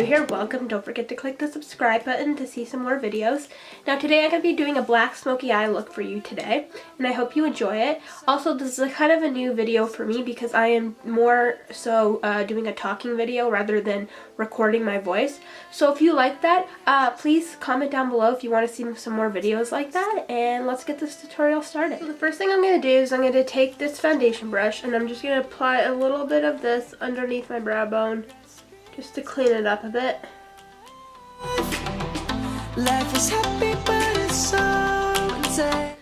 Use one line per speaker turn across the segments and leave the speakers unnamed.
new here, welcome. Don't forget to click the subscribe button to see some more videos. Now today I'm going to be doing a black smoky eye look for you today, and I hope you enjoy it. Also, this is a kind of a new video for me because I am more so doing a talking video rather than recording my voice. So if you like that, please comment down below if you want to see some more videos like that, and let's get this tutorial started. So the first thing I'm going to do is I'm going to take this foundation brush and I'm just going to apply a little bit of this underneath my brow bone, just to clean it up a bit. Life is happy, but it's so insane.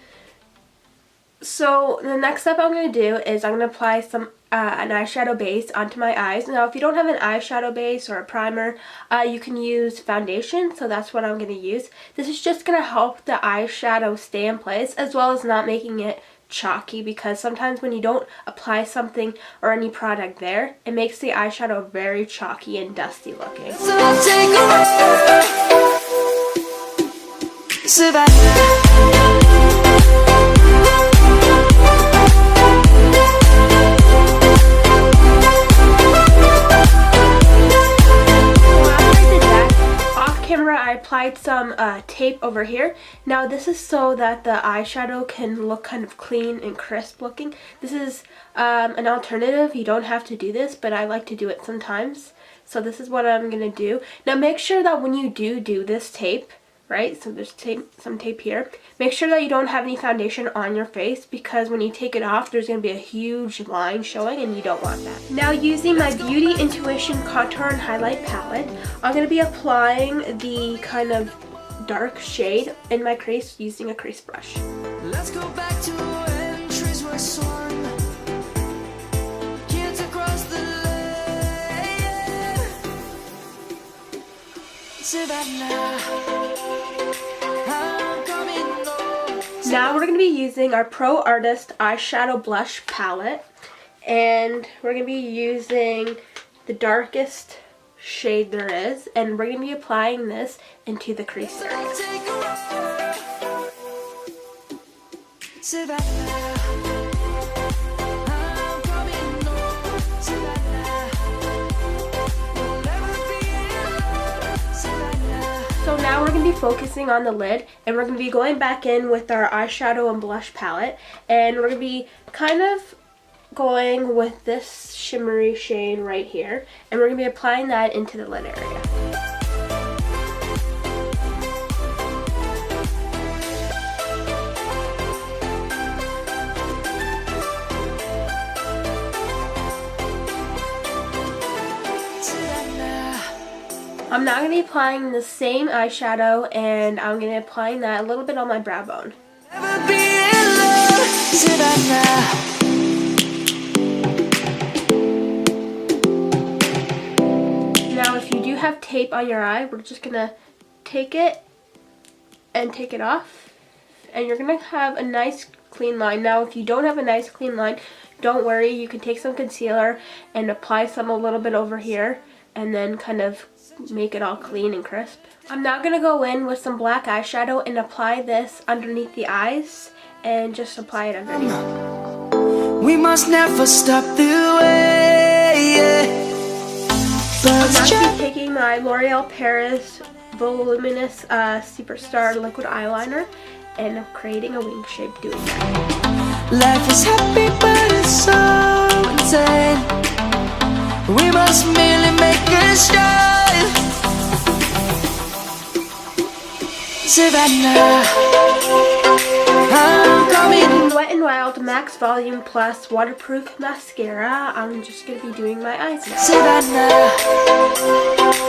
So the next step I'm going to do is I'm going to apply some an eyeshadow base onto my eyes. Now if you don't have an eyeshadow base or a primer, you can use foundation, so that's what I'm going to use. This is just going to help the eyeshadow stay in place as well as not making it chalky, because sometimes when you don't apply something or any product there, it makes the eyeshadow very chalky and dusty looking. I applied some tape over here. Now this is so that the eyeshadow can look kind of clean and crisp looking. This is an alternative. You don't have to do this, but I like to do it sometimes. So this is what I'm going to do. Now make sure that when you do this tape, right, so there's some tape here, make sure that you don't have any foundation on your face, because when you take it off there's going to be a huge line showing and you don't want that. Now using my Beauty Intuition Contour and Highlight palette, I'm going to be applying the kind of dark shade in my crease using a crease brush. Let's go back to when trees were soaring, kids across the lane, Savannah. Now we're going to be using our Pro Artist eyeshadow blush palette, and we're going to be using the darkest shade there is, and we're going to be applying this into the crease area. So now we're going to be focusing on the lid, and we're going to be going back in with our eyeshadow and blush palette, and we're going to be kind of going with this shimmery shade right here, and we're going to be applying that into the lid area. I'm now going to be applying the same eyeshadow, and I'm going to be applying that a little bit on my brow bone. Now if you do have tape on your eye, we're just going to take it and take it off, and you're going to have a nice clean line. Now if you don't have a nice clean line, don't worry, you can take some concealer and apply some a little bit over here and then kind of make it all clean and crisp. I'm now going to go in with some black eyeshadow and apply this underneath the eyes and just apply it underneath. We must never stop the way. I'm now going to be taking my Loreal Paris Voluminous Superstar Liquid Eyeliner and creating a wing shape doing that. Life is happy but it's so insane. We must merely make a start. Savannah, I'm coming. Wet n Wild Max Volume Plus Waterproof Mascara. I'm just going to be doing my eyes now. Savannah,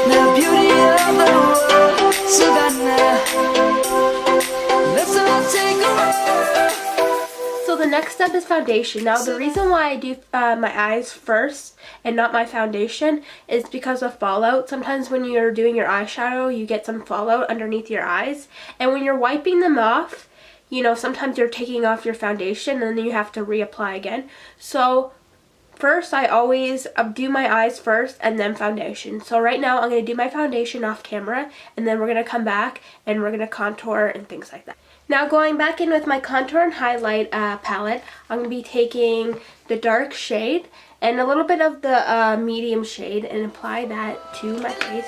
the beauty of the world. Savannah, let's all take a walk. So the next step is foundation. Now the reason why I do my eyes first and not my foundation is because of fallout. Sometimes when you're doing your eyeshadow, you get some fallout underneath your eyes, and when you're wiping them off, you know, sometimes you're taking off your foundation and then you have to reapply again. So first, I always do my eyes first and then foundation. So right now I'm going to do my foundation off camera, and then we're going to come back and we're going to contour and things like that. Now going back in with my contour and highlight palette, I'm going to be taking the dark shade and a little bit of the medium shade and apply that to my face.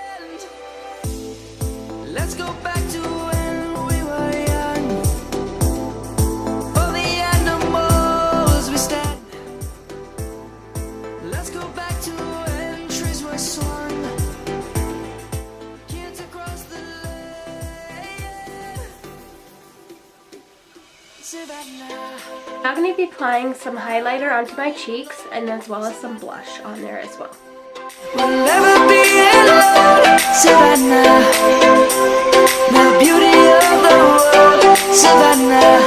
Let's go back to when we were young. All the animals we stand. Let's go back to when trees were swung. Kids across the lane. Savannah. Now I'm going to be applying some highlighter onto my cheeks and as well as some blush on there as well. We'll never be alone, Savannah, the beauty of the world, Savannah.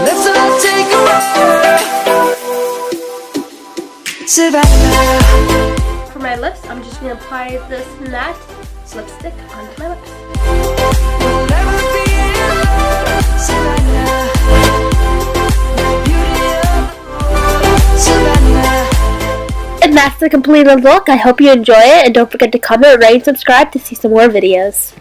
Let's all take a walk, Savannah. For my lips, I'm just going to apply this matte lipstick onto my lips. We'll never be alone, Savannah, the beauty of the world, Savannah. And that's the completed look. I hope you enjoy it, and don't forget to comment, rate, and subscribe to see some more videos.